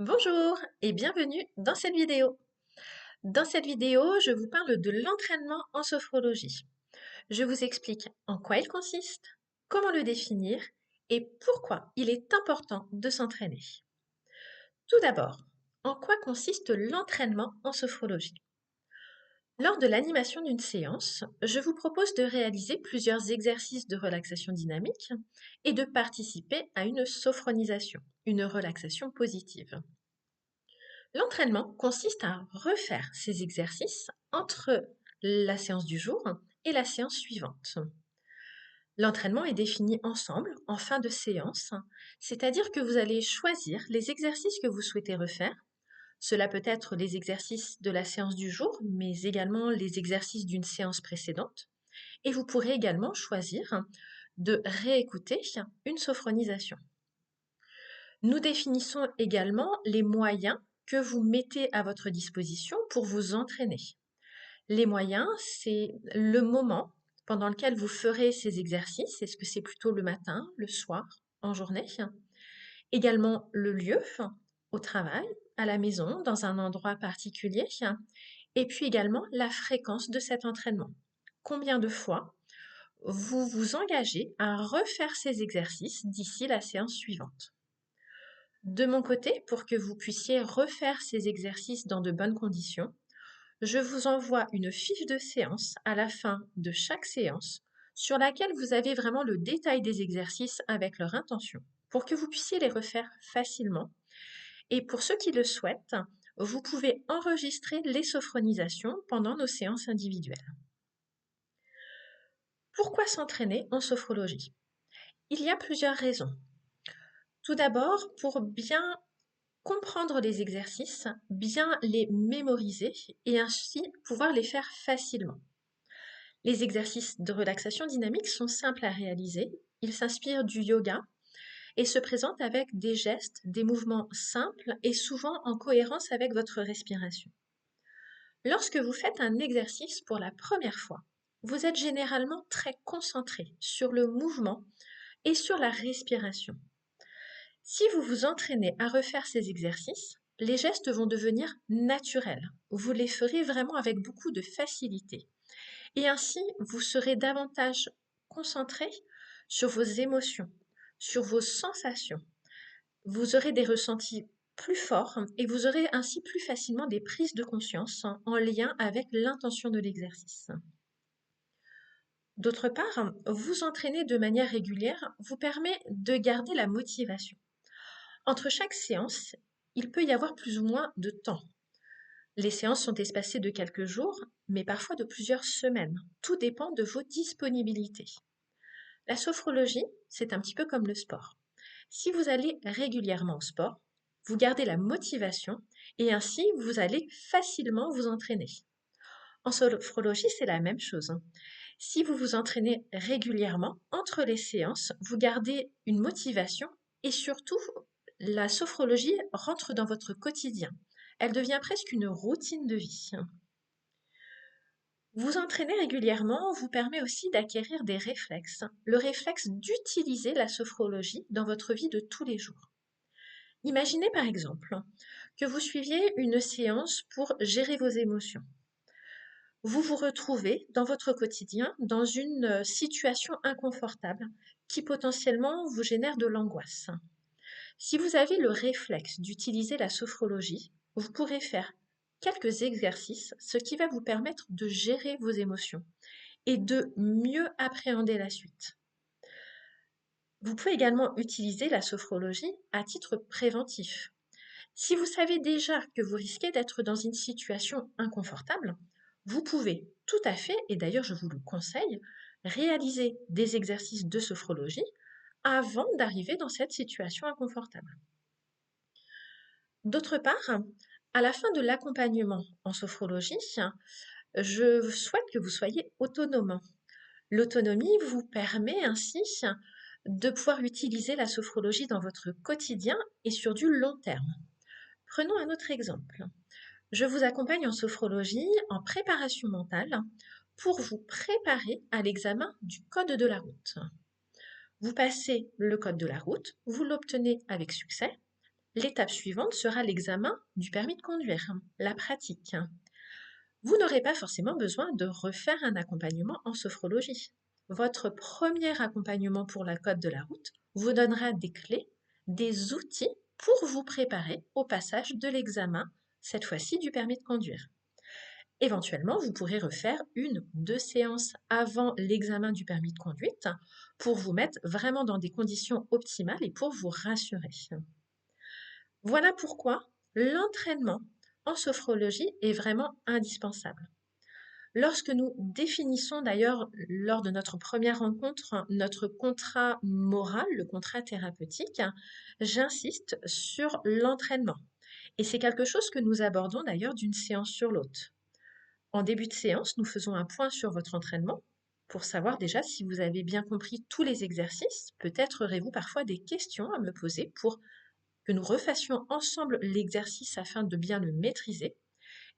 Bonjour et bienvenue dans cette vidéo. Dans cette vidéo, je vous parle de l'entraînement en sophrologie. Je vous explique en quoi il consiste, comment le définir et pourquoi il est important de s'entraîner. Tout d'abord, en quoi consiste l'entraînement en sophrologie? Lors de l'animation d'une séance, je vous propose de réaliser plusieurs exercices de relaxation dynamique et de participer à une sophronisation, une relaxation positive. L'entraînement consiste à refaire ces exercices entre la séance du jour et la séance suivante. L'entraînement est défini ensemble en fin de séance, c'est-à-dire que vous allez choisir les exercices que vous souhaitez refaire. Cela peut être les exercices de la séance du jour, mais également les exercices d'une séance précédente. Et vous pourrez également choisir de réécouter une sophronisation. Nous définissons également les moyens que vous mettez à votre disposition pour vous entraîner. Les moyens, c'est le moment pendant lequel vous ferez ces exercices. Est-ce que c'est plutôt le matin, le soir, en journée? Également le lieu, au travail, à la maison, dans un endroit particulier. Et puis également la fréquence de cet entraînement. Combien de fois vous vous engagez à refaire ces exercices d'ici la séance suivante? De mon côté, pour que vous puissiez refaire ces exercices dans de bonnes conditions, je vous envoie une fiche de séance à la fin de chaque séance sur laquelle vous avez vraiment le détail des exercices avec leur intention pour que vous puissiez les refaire facilement. Et pour ceux qui le souhaitent, vous pouvez enregistrer les sophronisations pendant nos séances individuelles. Pourquoi s'entraîner en sophrologie? Il y a plusieurs raisons. Tout d'abord, pour bien comprendre les exercices, bien les mémoriser et ainsi pouvoir les faire facilement. Les exercices de relaxation dynamique sont simples à réaliser. Ils s'inspirent du yoga et se présentent avec des gestes, des mouvements simples et souvent en cohérence avec votre respiration. Lorsque vous faites un exercice pour la première fois, vous êtes généralement très concentré sur le mouvement et sur la respiration. Si vous vous entraînez à refaire ces exercices, les gestes vont devenir naturels. Vous les ferez vraiment avec beaucoup de facilité. Et ainsi, vous serez davantage concentré sur vos émotions, sur vos sensations. Vous aurez des ressentis plus forts et vous aurez ainsi plus facilement des prises de conscience en lien avec l'intention de l'exercice. D'autre part, vous entraîner de manière régulière vous permet de garder la motivation. Entre chaque séance, il peut y avoir plus ou moins de temps. Les séances sont espacées de quelques jours, mais parfois de plusieurs semaines. Tout dépend de vos disponibilités. La sophrologie, c'est un petit peu comme le sport. Si vous allez régulièrement au sport, vous gardez la motivation et ainsi vous allez facilement vous entraîner. En sophrologie, c'est la même chose. Si vous vous entraînez régulièrement entre les séances, vous gardez une motivation et surtout, la sophrologie rentre dans votre quotidien. Elle devient presque une routine de vie. Vous entraîner régulièrement vous permet aussi d'acquérir des réflexes. Le réflexe d'utiliser la sophrologie dans votre vie de tous les jours. Imaginez par exemple que vous suiviez une séance pour gérer vos émotions. Vous vous retrouvez dans votre quotidien dans une situation inconfortable qui potentiellement vous génère de l'angoisse. Si vous avez le réflexe d'utiliser la sophrologie, vous pourrez faire quelques exercices, ce qui va vous permettre de gérer vos émotions et de mieux appréhender la suite. Vous pouvez également utiliser la sophrologie à titre préventif. Si vous savez déjà que vous risquez d'être dans une situation inconfortable, vous pouvez tout à fait, et d'ailleurs je vous le conseille, réaliser des exercices de sophrologie avant d'arriver dans cette situation inconfortable. D'autre part, à la fin de l'accompagnement en sophrologie, je souhaite que vous soyez autonome. L'autonomie vous permet ainsi de pouvoir utiliser la sophrologie dans votre quotidien et sur du long terme. Prenons un autre exemple. Je vous accompagne en sophrologie en préparation mentale pour vous préparer à l'examen du code de la route. Vous passez le code de la route, vous l'obtenez avec succès. L'étape suivante sera l'examen du permis de conduire, la pratique. Vous n'aurez pas forcément besoin de refaire un accompagnement en sophrologie. Votre premier accompagnement pour la code de la route vous donnera des clés, des outils pour vous préparer au passage de l'examen, cette fois-ci du permis de conduire. Éventuellement, vous pourrez refaire 1 ou 2 séances avant l'examen du permis de conduite pour vous mettre vraiment dans des conditions optimales et pour vous rassurer. Voilà pourquoi l'entraînement en sophrologie est vraiment indispensable. Lorsque nous définissons d'ailleurs lors de notre première rencontre notre contrat moral, le contrat thérapeutique, j'insiste sur l'entraînement. Et c'est quelque chose que nous abordons d'ailleurs d'une séance sur l'autre. En début de séance, nous faisons un point sur votre entraînement pour savoir déjà si vous avez bien compris tous les exercices. Peut-être aurez-vous parfois des questions à me poser pour que nous refassions ensemble l'exercice afin de bien le maîtriser.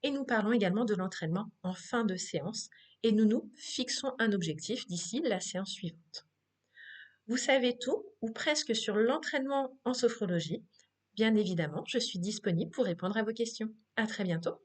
Et nous parlons également de l'entraînement en fin de séance et nous nous fixons un objectif d'ici la séance suivante. Vous savez tout ou presque sur l'entraînement en sophrologie. Bien évidemment, je suis disponible pour répondre à vos questions. À très bientôt.